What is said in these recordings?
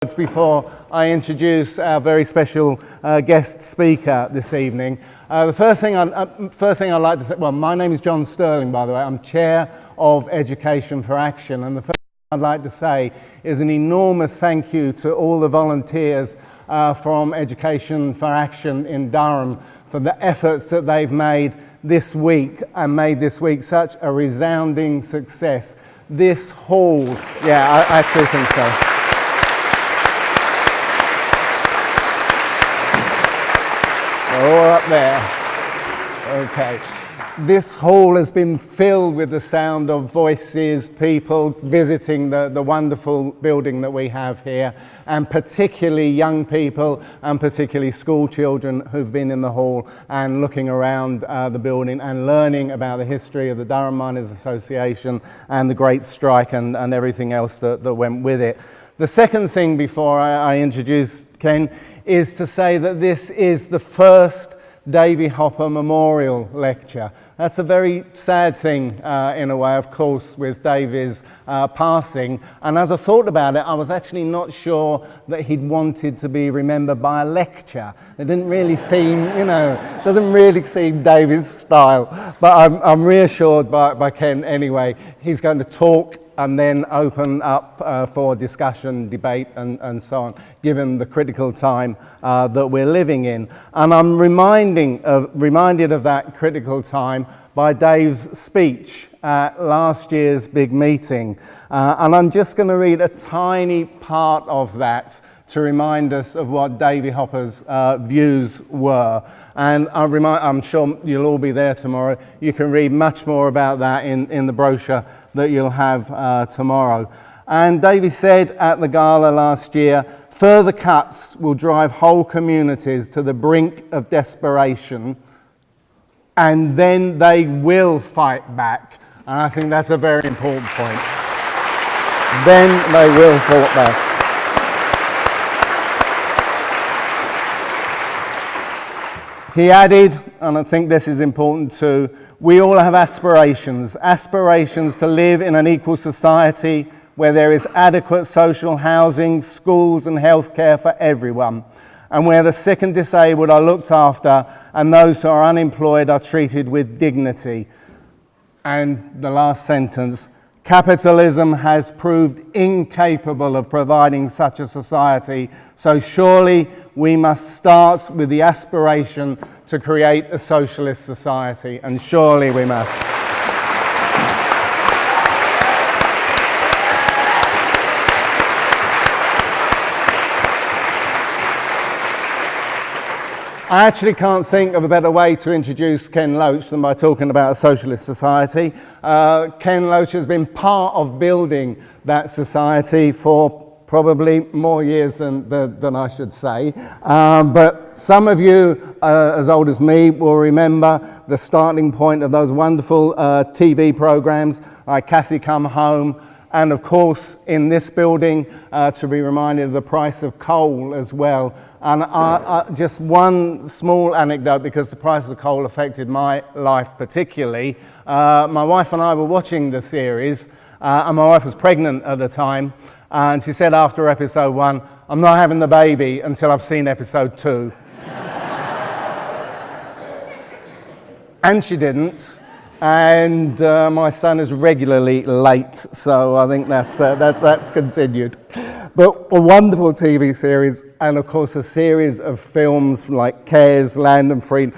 Before I introduce our very special guest speaker this evening. The first thing I'd like to say, well, my name is John Sterling, by the way. I'm Chair of Education for Action, and the first thing I'd like to say is an enormous thank you to all the volunteers from Education for Action in Durham for the efforts that they've made this week and made this week such a resounding success. This hall, yeah, I actually think so. All up there. Okay. This hall has been filled with the sound of voices, people visiting the wonderful building that we have here, and particularly young people and particularly school children who've been in the hall and looking around the building and learning about the history of the Durham Miners Association and the Great Strike and everything else that went with it. The second thing before I introduce Ken is to say that this is the first Davy Hopper Memorial Lecture. That's a very sad thing in a way, of course, with Davy's passing. And as I thought about it, I was actually not sure that he'd wanted to be remembered by a lecture. It didn't really seem, doesn't really seem Davy's style. But I'm reassured by Ken anyway. He's going to talk and then open up for discussion, debate, and so on, given the critical time that we're living in. And I'm reminded of that critical time by Dave's speech at last year's big meeting. And I'm just going to read a tiny part of that to remind us of what Davy Hopper's views were. And I'm sure you'll all be there tomorrow. You can read much more about that in the brochure that you'll have tomorrow. And Davy said at the Gala last year, further cuts will drive whole communities to the brink of desperation, and then they will fight back. And I think that's a very important point. Then they will fight back. He added, and I think this is important too, we all have aspirations to live in an equal society where there is adequate social housing, schools and healthcare for everyone, and where the sick and disabled are looked after and those who are unemployed are treated with dignity. And the last sentence, capitalism has proved incapable of providing such a society, so surely we must start with the aspiration to create a socialist society, and surely we must. I actually can't think of a better way to introduce Ken Loach than by talking about a socialist society. Ken Loach has been part of building that society for probably more years than I should say. But some of you, as old as me, will remember the starting point of those wonderful TV programs like Cathy Come Home, and of course in this building to be reminded of the price of coal as well. And just one small anecdote, because the price of coal affected my life particularly. My wife and I were watching the series, and my wife was pregnant at the time, and she said after episode 1, I'm not having the baby until I've seen episode 2. And she didn't. And my son is regularly late, so I think that's continued. But a wonderful TV series, and of course a series of films like Cares, Land and Freedom.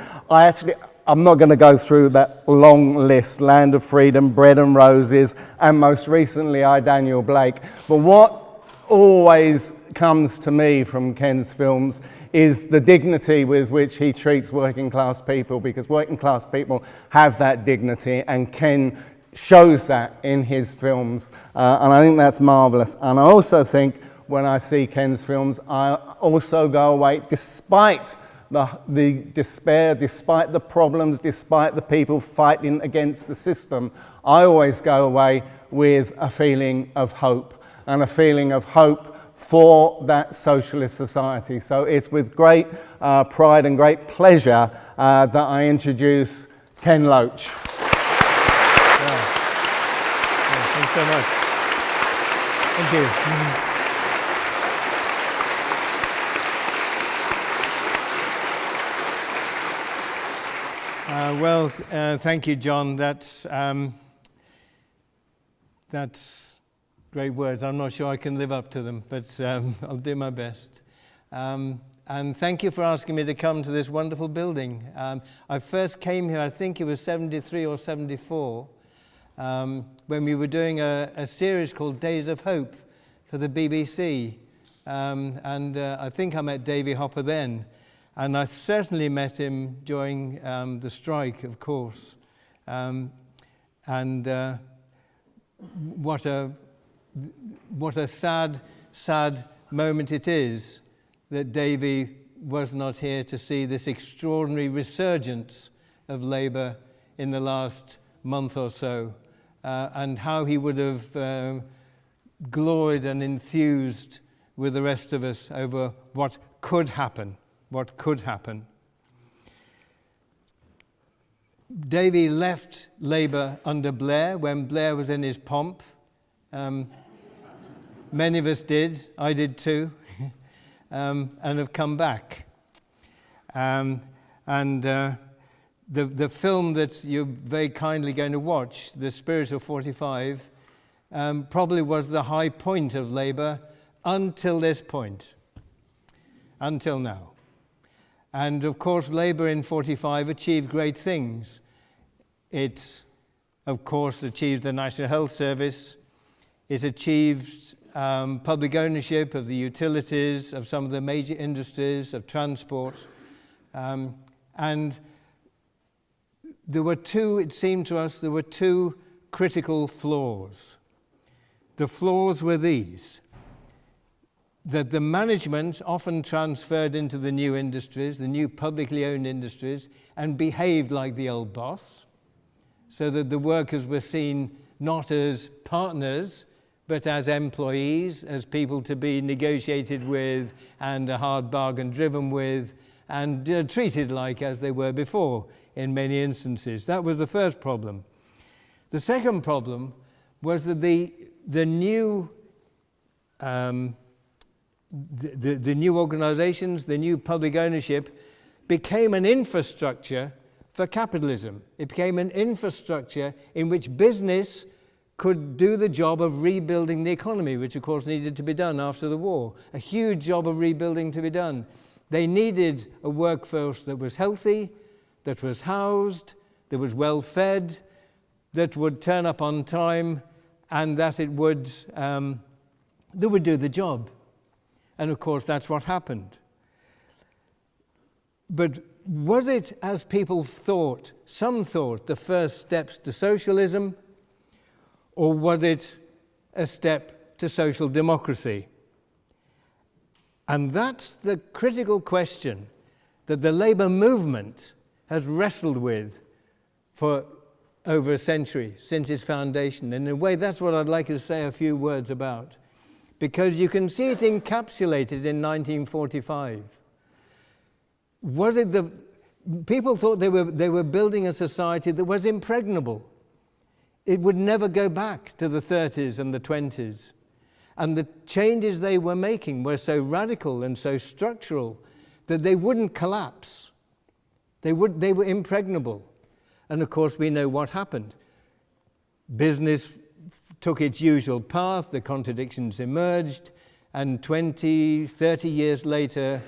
I'm not going to go through that long list, Land of Freedom, Bread and Roses, and most recently I, Daniel Blake. But what always comes to me from Ken's films is the dignity with which he treats working class people, because working class people have that dignity, and Ken shows that in his films, and I think that's marvellous. And I also think when I see Ken's films, I also go away, despite the despair, despite the problems, despite the people fighting against the system, I always go away with a feeling of hope, and a feeling of hope for that socialist society. So it's with great pride and great pleasure that I introduce Ken Loach. Thanks so much. Thank you. Thank you, John. That's great words. I'm not sure I can live up to them, but I'll do my best. And thank you for asking me to come to this wonderful building. I first came here, I think it was 73 or 74, when we were doing a series called Days of Hope for the BBC. I think I met Davy Hopper then. And I certainly met him during the strike, of course. What a sad, sad moment it is that Davy was not here to see this extraordinary resurgence of Labour in the last month or so, and how he would have gloried and enthused with the rest of us over what could happen. What could happen. Davy left Labour under Blair when Blair was in his pomp. Many of us did. I did too. And have come back. The film that you're very kindly going to watch, The Spirit of 45, probably was the high point of Labour until this point. Until now. And of course, Labour in 45 achieved great things. It, of course, achieved the National Health Service. It achieved public ownership of the utilities, of some of the major industries, of transport. And there were two, it seemed to us, there were two critical flaws. The flaws were these: that the management often transferred into the new industries, the new publicly owned industries, and behaved like the old boss, so that the workers were seen not as partners, but as employees, as people to be negotiated with and a hard bargain driven with, and treated like as they were before in many instances. That was the first problem. The second problem was that the new the new organizations, the new public ownership, became an infrastructure for capitalism. It became an infrastructure in which business could do the job of rebuilding the economy, which of course needed to be done after the war. A huge job of rebuilding to be done. They needed a workforce that was healthy, that was housed, that was well fed, that would turn up on time, and that it would do the job. And of course, that's what happened. But was it, as people thought, some thought, the first steps to socialism, or was it a step to social democracy? And that's the critical question that the Labour movement has wrestled with for over a century, since its foundation. And in a way, that's what I'd like to say a few words about, because you can see it encapsulated in 1945. Was it the people thought they were building a society that was impregnable. It would never go back to the 30s and the 20s. And the changes they were making were so radical and so structural that they wouldn't collapse. They were impregnable. And of course, we know what happened. Business took its usual path, the contradictions emerged, and 20, 30 years later,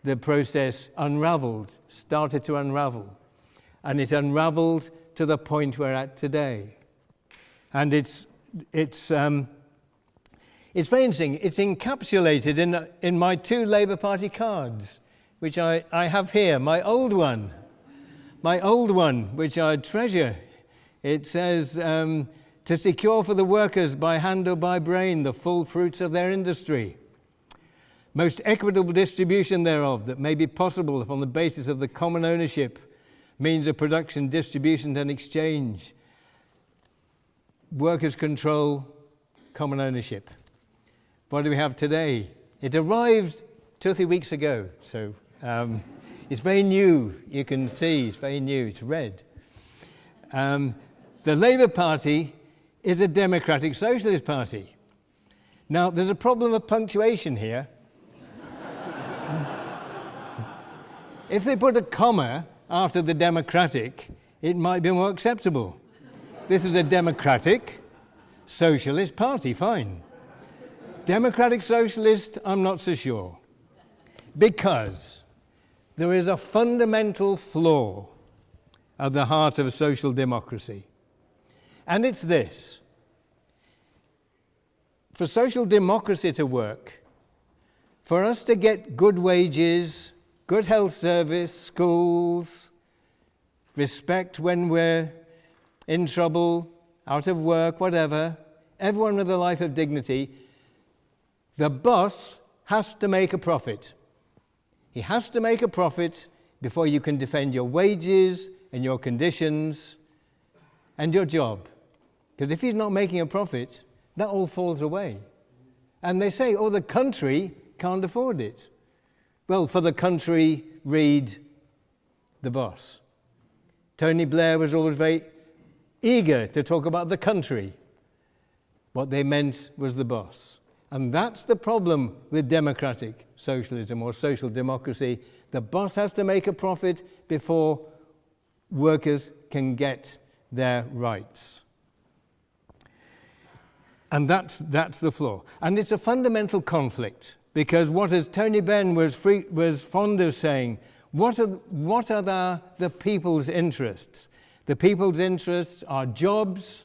the process unraveled, started to unravel. And it unraveled to the point we're at today. And it's very interesting. It's encapsulated in my two Labour Party cards, which I have here, my old one, which I treasure. It says, to secure for the workers by hand or by brain the full fruits of their industry, most equitable distribution thereof that may be possible upon the basis of the common ownership, means of production, distribution and exchange, workers' control, common ownership. What do we have today? It arrived 2 or 3 weeks ago, so it's very new. You can see it's very new. It's red. The Labour Party is a democratic socialist party. Now, there's a problem of punctuation here. If they put a comma after the democratic, it might be more acceptable. This is a democratic socialist party, fine. Democratic socialist, I'm not so sure. Because there is a fundamental flaw at the heart of social democracy. And it's this. For social democracy to work, for us to get good wages, good health service, schools, respect when we're in trouble, out of work, whatever, everyone with a life of dignity, the boss has to make a profit. He has to make a profit before you can defend your wages and your conditions and your job. Because if he's not making a profit, that all falls away. And they say, oh, the country can't afford it. Well, for the country, read the boss. Tony Blair was always very eager to talk about the country. What they meant was the boss. And that's the problem with democratic socialism or social democracy. The boss has to make a profit before workers can get their rights. And that's the flaw. And it's a fundamental conflict, because what, as Tony Benn was fond of saying, what are the people's interests? The people's interests are jobs,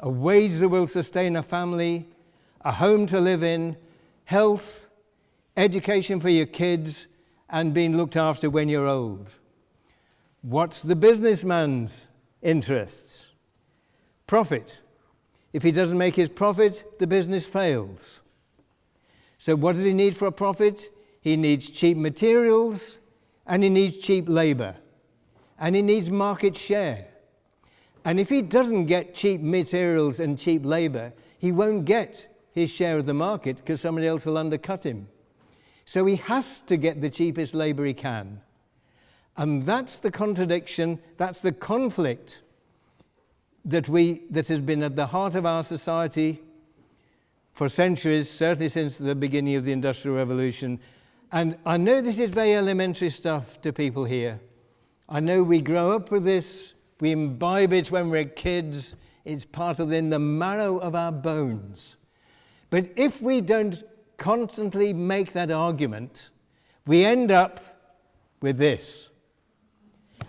a wage that will sustain a family, a home to live in, health, education for your kids, and being looked after when you're old. What's the businessman's interests? Profit. If he doesn't make his profit, the business fails. So what does he need for a profit? He needs cheap materials, and he needs cheap labor, and he needs market share. And if he doesn't get cheap materials and cheap labor, he won't get his share of the market because somebody else will undercut him. So he has to get the cheapest labor he can. And that's the contradiction, that's the conflict that has been at the heart of our society for centuries, certainly since the beginning of the Industrial Revolution. And I know this is very elementary stuff to people here. I know we grow up with this, we imbibe it when we're kids, it's part of in the marrow of our bones. But if we don't constantly make that argument, we end up with this.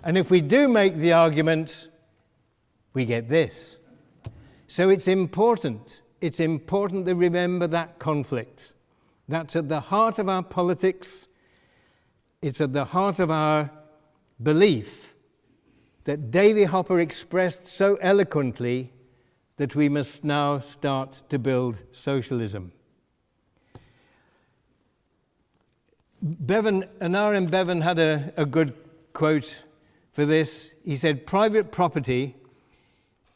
And if we do make the argument, we get this. So it's important to remember that conflict. That's at the heart of our politics. It's at the heart of our belief that Davy Hopper expressed so eloquently that we must now start to build socialism. R.M. Bevan had a good quote for this. He said, "Private property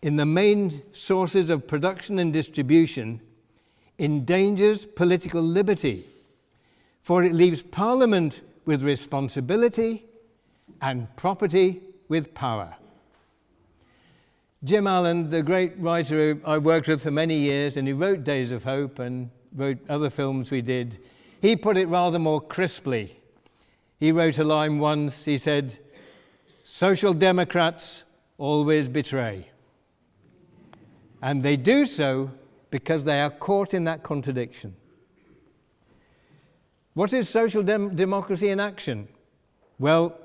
in the main sources of production and distribution endangers political liberty, for it leaves Parliament with responsibility and property with power." Jim Allen, the great writer I worked with for many years, and he wrote Days of Hope and wrote other films we did, he put it rather more crisply. He wrote a line once, he said, "Social democrats always betray." And they do so because they are caught in that contradiction. What is social democracy in action? Well,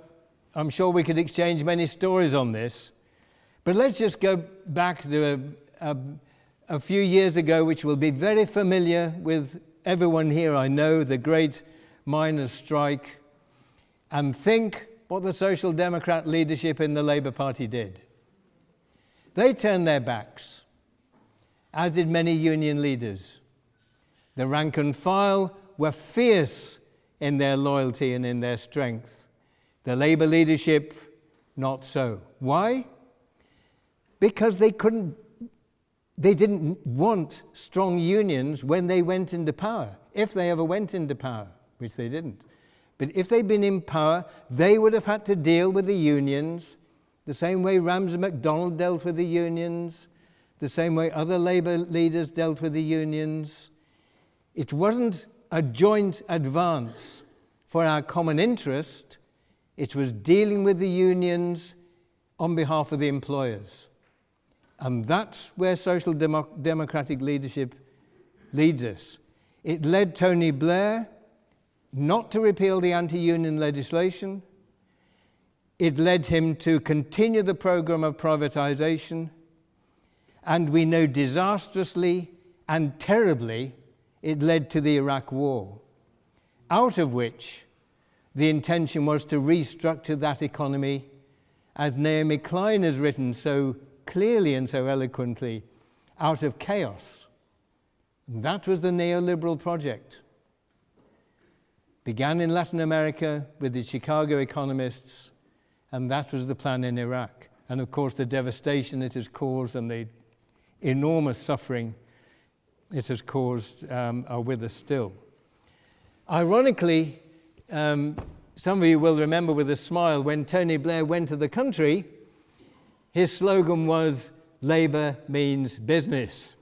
I'm sure we could exchange many stories on this, but let's just go back to a few years ago, which will be very familiar with everyone here, I know, the great miners' strike, and think what the Social Democrat leadership in the Labour Party did. They turned their backs, as did many union leaders. The rank and file were fierce in their loyalty and in their strength. The Labour leadership, not so. Why? Because they didn't want strong unions when they went into power, if they ever went into power, which they didn't. But if they'd been in power, they would have had to deal with the unions the same way Ramsay MacDonald dealt with the unions, the same way other Labour leaders dealt with the unions. It wasn't a joint advance for our common interest. It was dealing with the unions on behalf of the employers. And that's where social democratic leadership leads us. It led Tony Blair not to repeal the anti-union legislation. It led him to continue the program of privatization. And we know disastrously and terribly it led to the Iraq War, out of which the intention was to restructure that economy, as Naomi Klein has written so clearly and so eloquently, out of chaos. And that was the neoliberal project. Began in Latin America with the Chicago economists, and that was the plan in Iraq. And of course the devastation it has caused and the enormous suffering it has caused are with us still. Ironically, some of you will remember with a smile when Tony Blair went to the country, his slogan was, "Labour means business."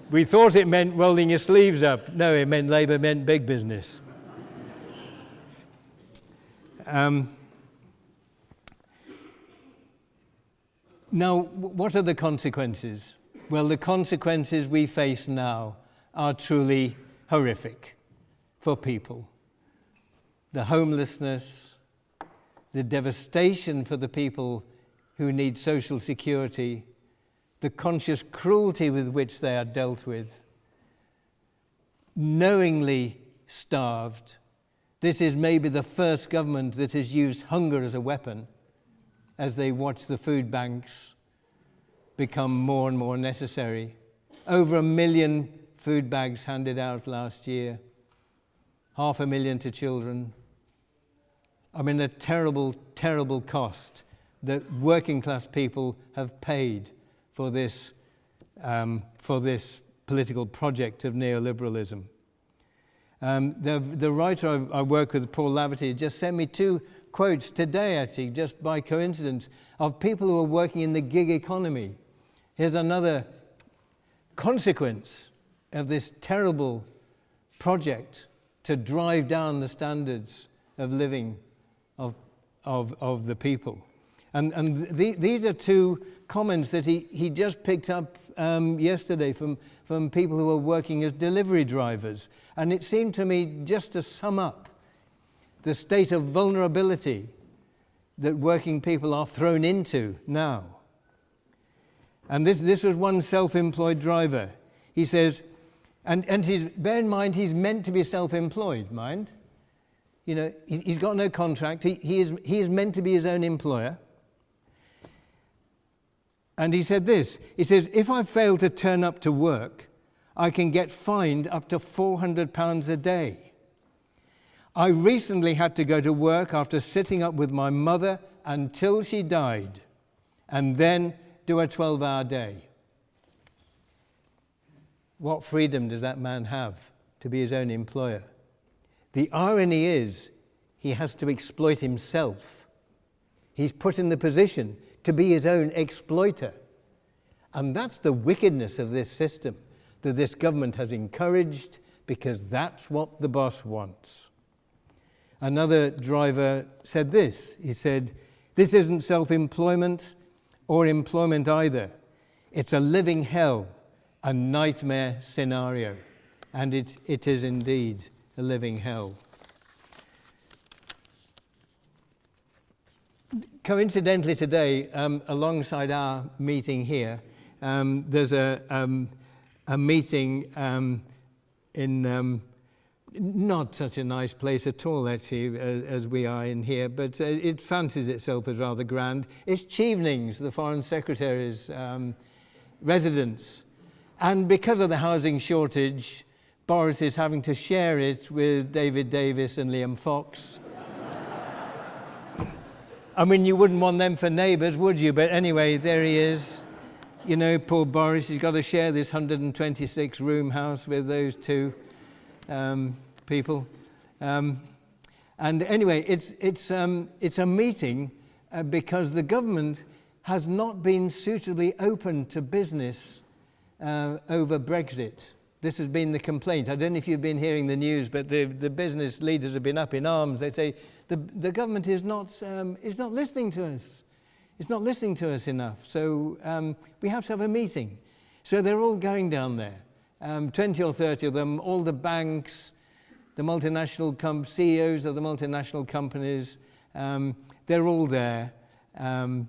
We thought it meant rolling your sleeves up. No, it meant Labour meant big business. Now, what are the consequences? Well, the consequences we face now are truly horrific for people. The homelessness, the devastation for the people who need social security, the conscious cruelty with which they are dealt with, knowingly starved. This is maybe the first government that has used hunger as a weapon as they watch the food banks become more and more necessary. Over 1 million food bags handed out last year, 500,000 to children. I mean, a terrible, terrible cost that working class people have paid for this political project of neoliberalism. The writer I work with, Paul Laverty, just sent me 2 quotes today, actually, just by coincidence, of people who are working in the gig economy. Here's another consequence of this terrible project to drive down the standards of living of the people. And these are 2 comments that he just picked up yesterday from people who are working as delivery drivers. And it seemed to me just to sum up the state of vulnerability that working people are thrown into now. And this was one self-employed driver. He says, and bear in mind, he's meant to be self-employed, mind. You know, he's got no contract. He is meant to be his own employer. And he said this, he says, if I fail to turn up to work, I can get fined up to £400 a day. I recently had to go to work after sitting up with my mother until she died, and then do a 12-hour day. What freedom does that man have to be his own employer? The irony is, he has to exploit himself. He's put in the position to be his own exploiter. And that's the wickedness of this system that this government has encouraged, because that's what the boss wants. Another driver said this. He said, this isn't self-employment or employment either. It's a living hell, a nightmare scenario. And it is indeed a living hell. Coincidentally today, alongside our meeting here, there's a meeting in not such a nice place at all, actually, as we are in here, but it fancies itself as rather grand. It's Chevenings, the Foreign Secretary's residence. And because of the housing shortage, Boris is having to share it with David Davis and Liam Fox. I mean, you wouldn't want them for neighbours, would you? But anyway, there he is. You know, poor Boris, he's got to share this 126-room house with those 2 people. And anyway, it's a meeting because the government has not been suitably open to business over Brexit. This has been the complaint. I don't know if you've been hearing the news, but the business leaders have been up in arms. They say the government is not listening to us. It's not listening to us enough. So we have to have a meeting. So they're all going down there, 20 or 30 of them, all the banks, the multinational CEOs of the multinational companies, they're all there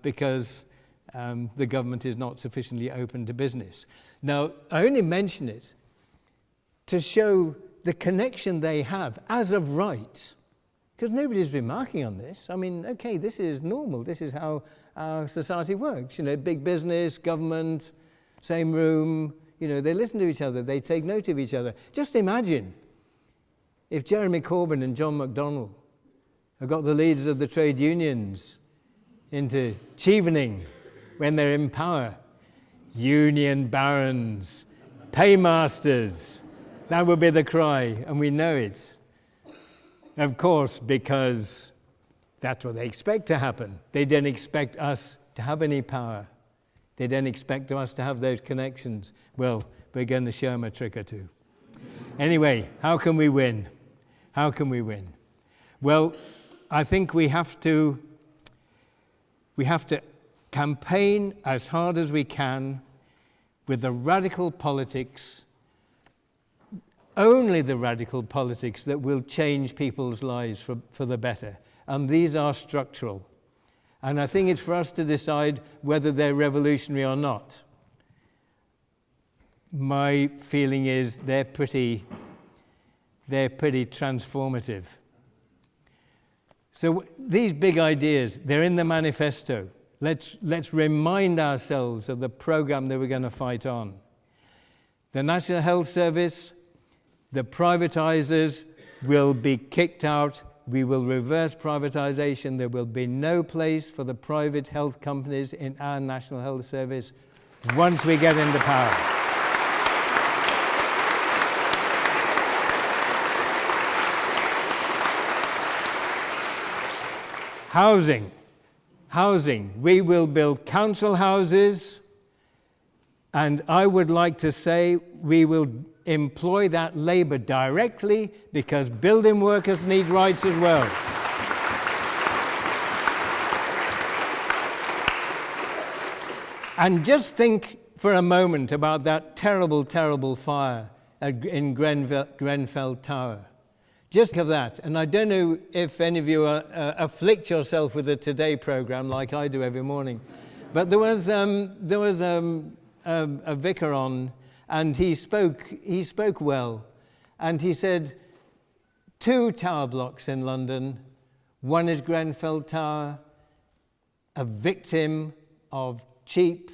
because the government is not sufficiently open to business. Now, I only mention it to show the connection they have as of right, because nobody's remarking on this. I mean, okay, this is normal. This is how our society works. You know, big business, government, same room. You know, they listen to each other. They take note of each other. Just imagine if Jeremy Corbyn and John McDonnell have got the leaders of the trade unions into chevening when they're in power. Union barons, paymasters. That would be the cry, and we know it. Of course, because that's what they expect to happen. They don't expect us to have any power. They don't expect us to have those connections. Well, we're going to show them a trick or two. Anyway, how can we win? How can we win? Well, I think we have to campaign as hard as we can with the radical politics, only the radical politics that will change people's lives for the better. And these are structural. And I think it's for us to decide whether they're revolutionary or not. My feeling is they're pretty transformative. So these big ideas, they're in the manifesto. Let's remind ourselves of the program that we're going to fight on. The National Health Service, the privatizers will be kicked out. We will reverse privatization. There will be no place for the private health companies in our National Health Service once we get into power. Housing. We will build council houses, and I would like to say we will employ that labour directly because building workers need rights as well. And just think for a moment about that terrible, terrible fire in Grenfell Tower. Just of that. And I don't know if any of you afflict yourself with the Today programme like I do every morning, but there was a vicar on, and he spoke well, and he said 2 tower blocks in London. One is Grenfell Tower, a victim of cheap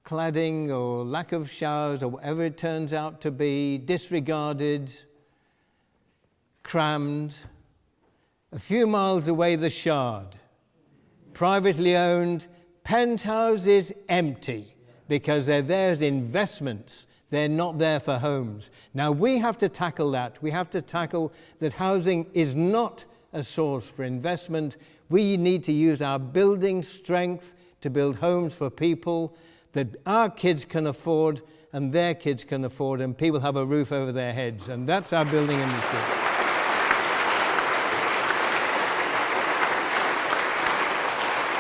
cladding or lack of showers or whatever it turns out to be, disregarded, crammed. A few miles away, the Shard, privately owned, penthouses empty, because they're there as investments. They're not there for homes. Now, we have to tackle that. We have to tackle that housing is not a source for investment. We need to use our building strength to build homes for people that our kids can afford and their kids can afford, and people have a roof over their heads. And that's our building industry.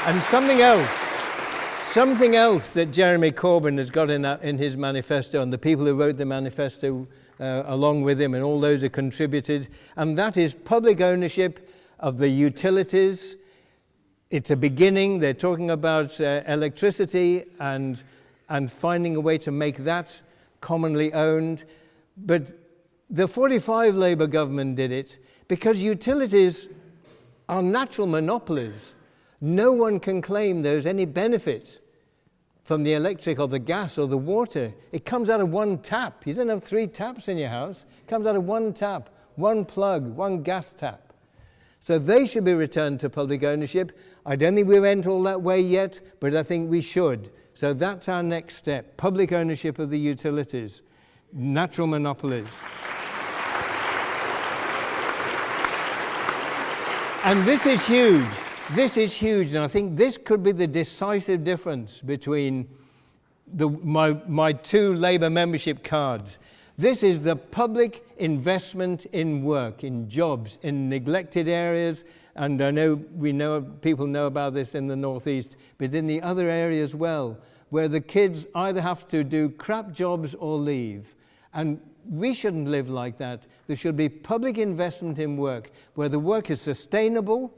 And something else that Jeremy Corbyn has got in his manifesto, and the people who wrote the manifesto along with him, and all those who contributed, and that is public ownership of the utilities. It's a beginning. They're talking about electricity and finding a way to make that commonly owned. But the 45 Labour government did it because utilities are natural monopolies. No one can claim there's any benefit from the electric or the gas or the water. It comes out of one tap. You don't have 3 taps in your house. It comes out of one tap, one plug, one gas tap. So they should be returned to public ownership. I don't think we went all that way yet, but I think we should. So that's our next step, public ownership of the utilities, natural monopolies. And this is huge. This is huge, and I think this could be the decisive difference between my 2 Labour membership cards. This is the public investment in work, in jobs, in neglected areas, and I know people know about this in the Northeast, but in the other areas as well, where the kids either have to do crap jobs or leave. And we shouldn't live like that. There should be public investment in work, where the work is sustainable,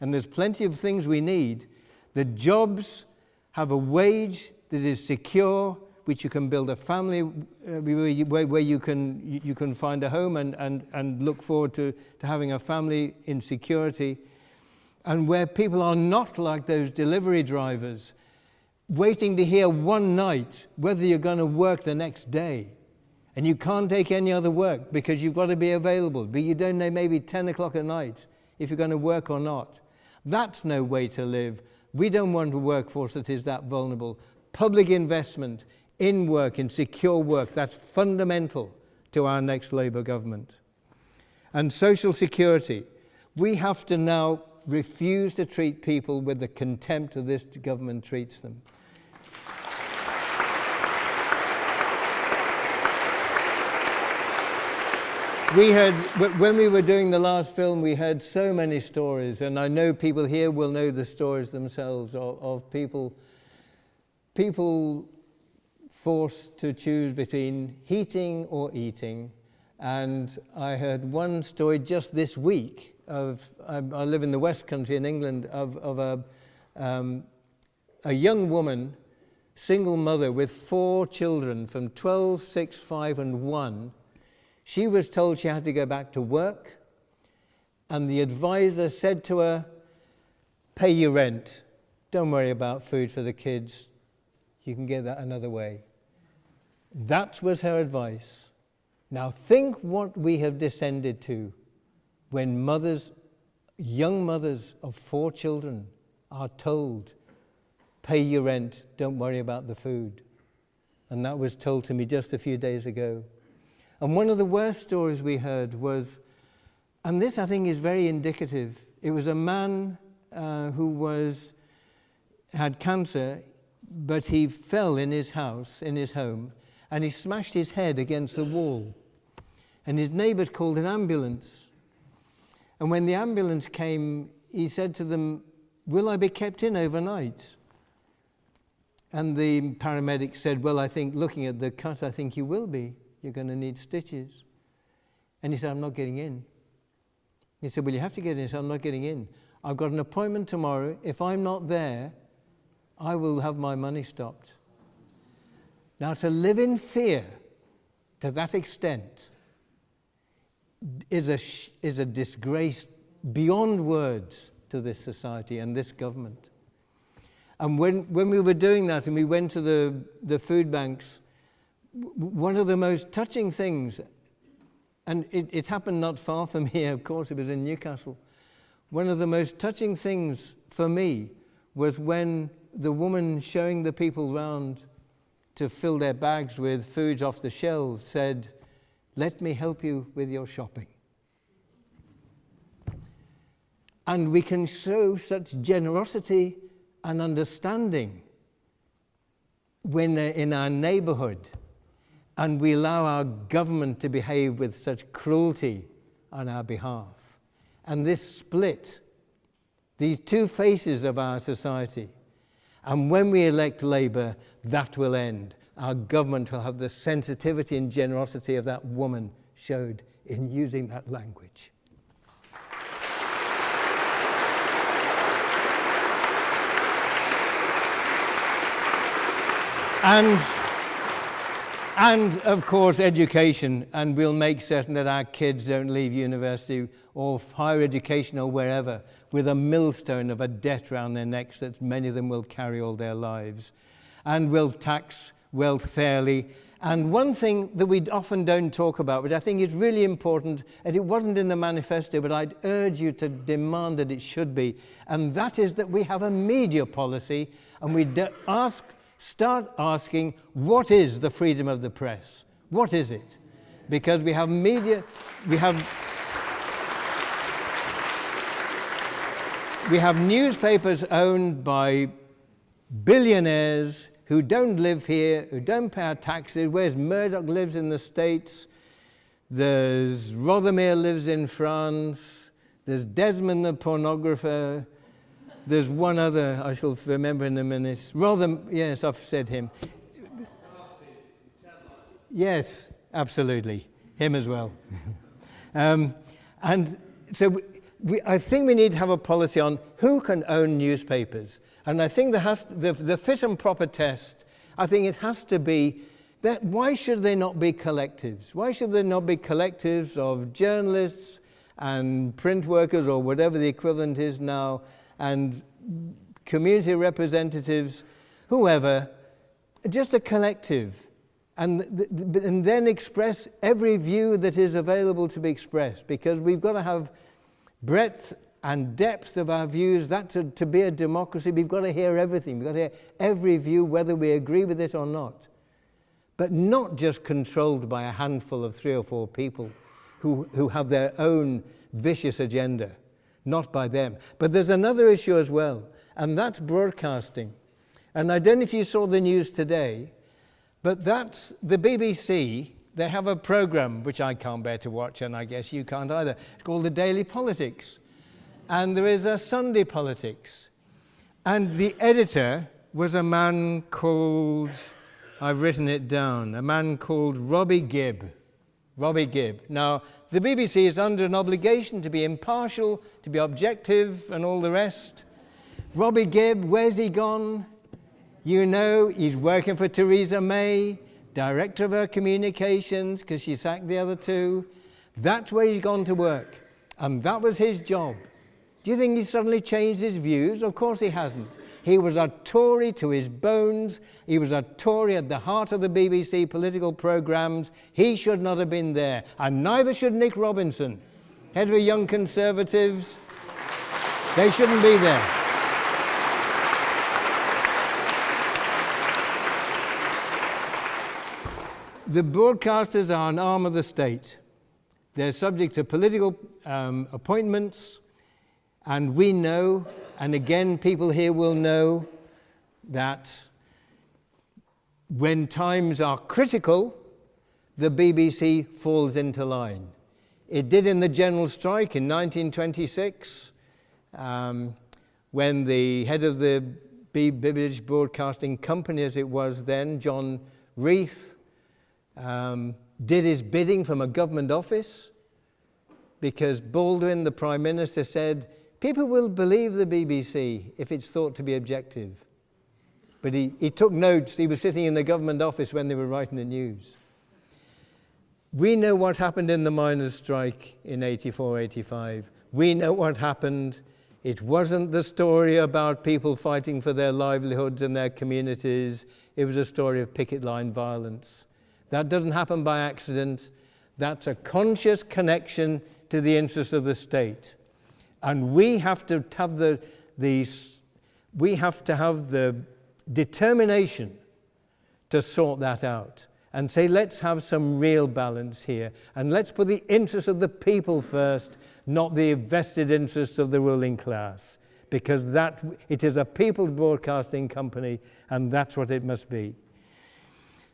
and there's plenty of things we need. The jobs have a wage that is secure, which you can build a family, where you can find a home and look forward to having a family in security, and where people are not like those delivery drivers, waiting to hear one night whether you're going to work the next day. And you can't take any other work because you've got to be available, but you don't know maybe 10 o'clock at night if you're going to work or not. That's no way to live. We don't want a workforce that is that vulnerable. Public investment in work, in secure work, that's fundamental to our next Labour government. And social security. We have to now refuse to treat people with the contempt that this government treats them. We heard, when we were doing the last film, we heard so many stories, and I know people here will know the stories themselves of people forced to choose between heating or eating. And I heard one story just this week I live in the West Country in England, of a young woman, single mother with 4 children from 12, 6, 5 and 1. She was told she had to go back to work, and the advisor said to her, pay your rent, don't worry about food for the kids, you can get that another way. That was her advice. Now think what we have descended to when mothers, young mothers of 4 children, are told, pay your rent, don't worry about the food. And that was told to me just a few days ago. And one of the worst stories we heard was, and this I think is very indicative, it was a man who had cancer, but he fell in his house, in his home, and he smashed his head against the wall. And his neighbours called an ambulance. And when the ambulance came, he said to them, will I be kept in overnight? And the paramedic said, well, I think, looking at the cut, I think you will be. You're going to need stitches. And he said, I'm not getting in. He said, well, you have to get in. He said, I'm not getting in. I've got an appointment tomorrow. If I'm not there, I will have my money stopped. Now, to live in fear to that extent is a disgrace beyond words to this society and this government. And when we were doing that and we went to the food banks, one of the most touching things, and it happened not far from here, of course, it was in Newcastle. One of the most touching things for me was when the woman showing the people round to fill their bags with foods off the shelves said, let me help you with your shopping. And we can show such generosity and understanding when they're in our neighborhood, and we allow our government to behave with such cruelty on our behalf. And this split, these two faces of our society, and when we elect Labour, that will end. Our government will have the sensitivity and generosity of that woman showed in using that language. And of course, education, and we'll make certain that our kids don't leave university or higher education or wherever with a millstone of a debt around their necks that many of them will carry all their lives. And we'll tax wealth fairly. And one thing that we often don't talk about, which I think is really important, and it wasn't in the manifesto, but I'd urge you to demand that it should be, and that is that we have a media policy, and we start asking, what is the freedom of the press? What is it? Because we have media, we have newspapers owned by billionaires who don't live here, who don't pay our taxes, whereas Murdoch lives in the States, there's Rothermere lives in France, there's Desmond the pornographer, there's one other I shall remember in a minute. Yes, I've said him. Yes, absolutely. Him as well. And so I think we need to have a policy on who can own newspapers. And I think the fit and proper test, I think it has to be that why should they not be collectives? Why should there not be collectives of journalists and print workers or whatever the equivalent is now, and community representatives, whoever, just a collective, and then express every view that is available to be expressed, because we've got to have breadth and depth of our views. To be a democracy, we've got to hear everything. We've got to hear every view, whether we agree with it or not. But not just controlled by a handful of 3 or 4 people who have their own vicious agenda, not by them. But there's another issue as well, and that's broadcasting. And I don't know if you saw the news today, but that's the BBC. They have a program which I can't bear to watch, and I guess you can't either. It's called The Daily Politics. And there is a Sunday Politics. And the editor was a man called, I've written it down, a man called Robbie Gibb. Robbie Gibb. Now, the BBC is under an obligation to be impartial, to be objective, and all the rest. Robbie Gibb, where's he gone? You know, he's working for Theresa May, director of her communications, because she sacked the other 2. That's where he's gone to work. And that was his job. Do you think he suddenly changed his views? Of course he hasn't. He was a Tory to his bones. He was a Tory at the heart of the BBC political programmes. He should not have been there. And neither should Nick Robinson, head of the Young Conservatives. They shouldn't be there. The broadcasters are an arm of the state. They're subject to political appointments, and we know, and again people here will know, that when times are critical, the BBC falls into line. It did in the general strike in 1926, when the head of the British Broadcasting Company, as it was then, John Reith, did his bidding from a government office, because Baldwin, the Prime Minister, said, people will believe the BBC if it's thought to be objective. But he took notes. He was sitting in the government office when they were writing the news. We know what happened in the miners' strike in 84, 85. We know what happened. It wasn't the story about people fighting for their livelihoods and their communities. It was a story of picket line violence. That doesn't happen by accident. That's a conscious connection to the interests of the state. And we have to have the determination to sort that out and say, let's have some real balance here, and let's put the interests of the people first, not the vested interests of the ruling class, because it is a people broadcasting company, and that's what it must be.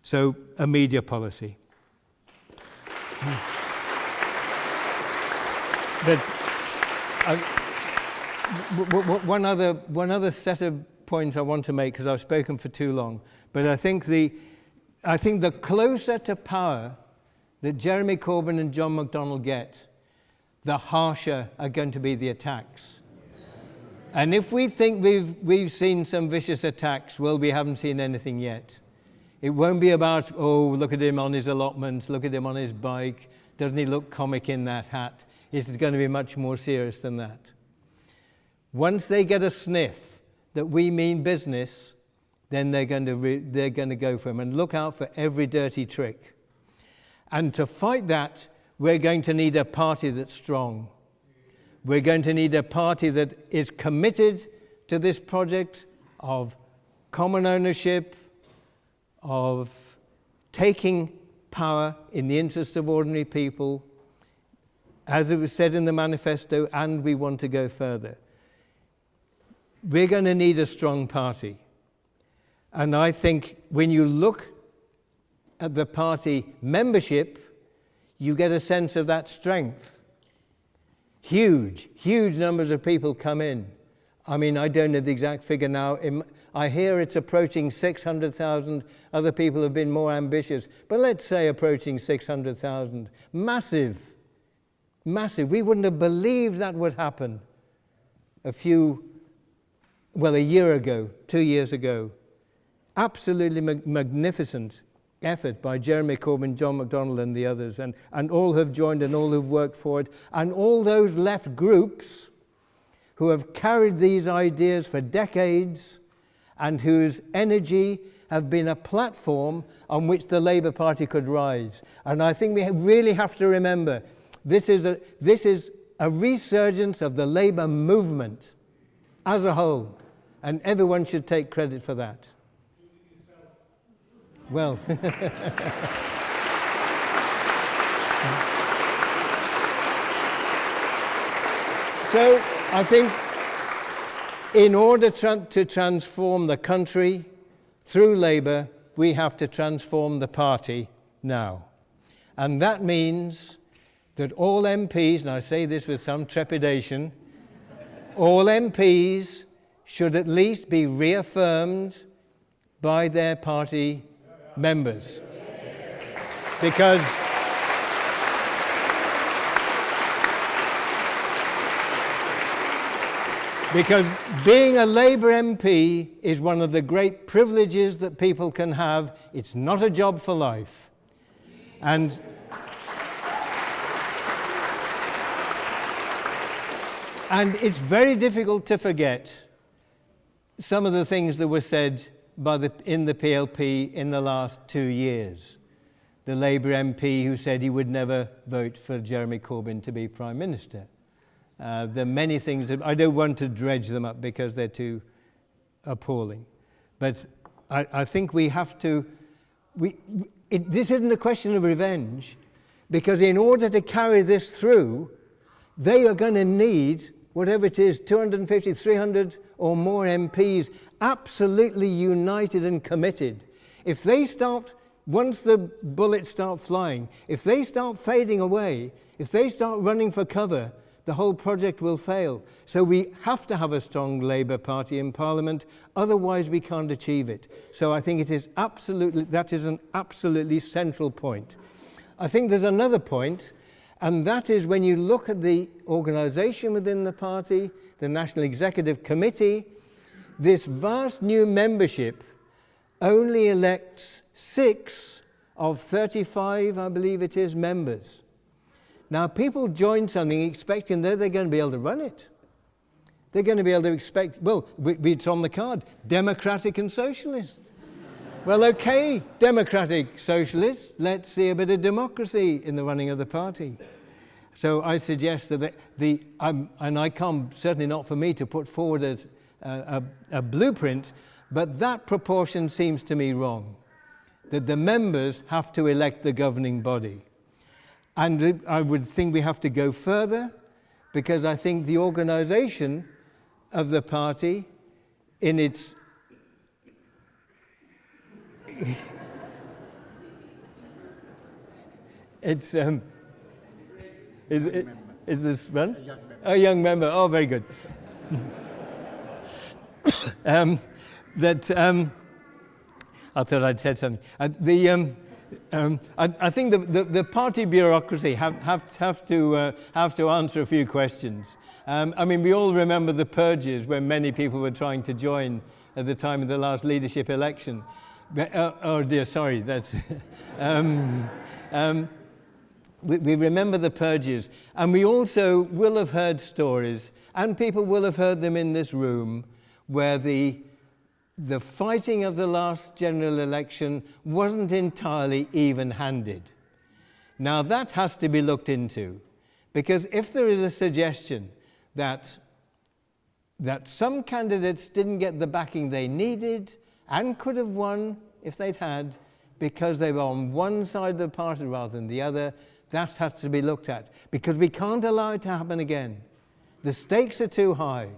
So, a media policy. But one other set of points I want to make, because I've spoken for too long. But I think the closer to power that Jeremy Corbyn and John McDonnell get, the harsher are going to be the attacks. And if we think we've seen some vicious attacks, well, we haven't seen anything yet. It won't be about, oh, look at him on his allotments, look at him on his bike, doesn't he look comic in that hat? It is going to be much more serious than that. Once they get a sniff that we mean business, then they're going to go for him, and look out for every dirty trick. And to fight that, we're going to need a party that's strong. We're going to need a party that is committed to this project of common ownership, of taking power in the interest of ordinary people, as it was said in the manifesto, and we want to go further. We're going to need a strong party. And I think when you look at the party membership, you get a sense of that strength. Huge numbers of people come in. I mean, I don't know the exact figure now. I hear it's approaching 600,000. Other people have been more ambitious. But let's say approaching 600,000. Massive. We wouldn't have believed that would happen a year ago, 2 years ago. Absolutely magnificent effort by Jeremy Corbyn, John MacDonald and the others, and all have joined and all have worked for it, and all those left groups who have carried these ideas for decades and whose energy have been a platform on which the Labour Party could rise. And I think we really have to remember, this is a resurgence of the Labour movement as a whole, and everyone should take credit for that. Well, so I think in order to transform the country through Labour, we have to transform the party now. And that means that all MPs, and I say this with some trepidation, all MPs should at least be reaffirmed by their party members. Because being a Labour MP is one of the great privileges that people can have. It's not a job for life. And it's very difficult to forget some of the things that were said in the PLP in the last 2 years. The Labour MP who said he would never vote for Jeremy Corbyn to be Prime Minister. There are many things that I don't want to dredge them up because they're too appalling. But I think we have to... this isn't a question of revenge, because in order to carry this through, they are going to need, whatever it is, 250, 300 or more MPs absolutely united and committed. If they start, once the bullets start flying, if they start fading away, if they start running for cover, the whole project will fail. So we have to have a strong Labour Party in Parliament, otherwise we can't achieve it. So I think that is an absolutely central point. I think there's another point, and that is when you look at the organisation within the party, the National Executive Committee, this vast new membership only elects 6 of 35, I believe it is, members. Now, people join something expecting that they're going to be able to run it. They're going to be able to expect, well, it's on the card, democratic and socialist. Well, okay, democratic socialists, let's see a bit of democracy in the running of the party. So I suggest that and I can't, certainly not for me to put forward a blueprint, but that proportion seems to me wrong, that the members have to elect the governing body. And I would think we have to go further, because I think the organisation of the party in its... Is this one? A young member. Oh, very good. I thought I'd said something. I think the party bureaucracy have to answer a few questions. I mean, we all remember the purges when many people were trying to join at the time of the last leadership election. Oh dear, sorry. That's we remember the purges, and we also will have heard stories, and people will have heard them in this room, where the fighting of the last general election wasn't entirely even-handed. Now that has to be looked into, because if there is a suggestion that some candidates didn't get the backing they needed and could have won if they'd had, because they were on one side of the party rather than the other, that has to be looked at, because we can't allow it to happen again. The stakes are too high.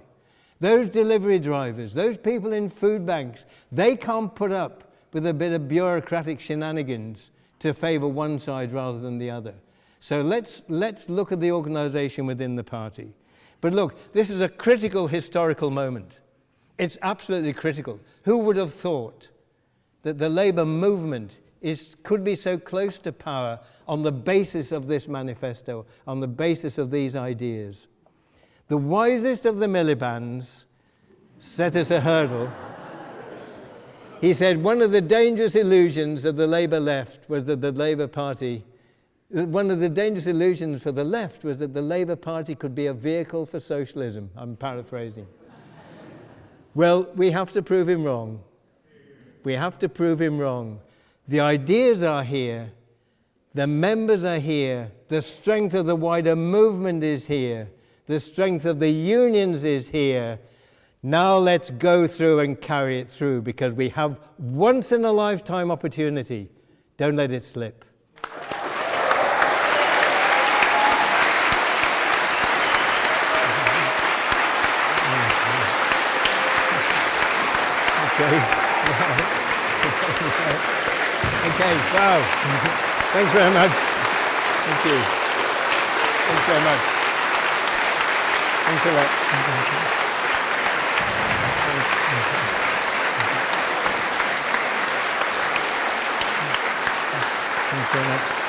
Those delivery drivers, those people in food banks, they can't put up with a bit of bureaucratic shenanigans to favour one side rather than the other. So let's look at the organisation within the party. But look, this is a critical historical moment. It's absolutely critical. Who would have thought that the Labour movement could be so close to power on the basis of this manifesto, on the basis of these ideas? The wisest of the Miliband's set us a hurdle. He said one of the dangerous illusions of the Labour left was that the Labour Party, one of the dangerous illusions for the left was that the Labour Party could be a vehicle for socialism. I'm paraphrasing. Well, we have to prove him wrong. We have to prove him wrong. The ideas are here. The members are here. The strength of the wider movement is here. The strength of the unions is here. Now let's go through and carry it through, because we have once in a lifetime opportunity. Don't let it slip. Okay, wow. Thanks very much. Thank you. Thanks very much. Thanks a lot. Thanks very much.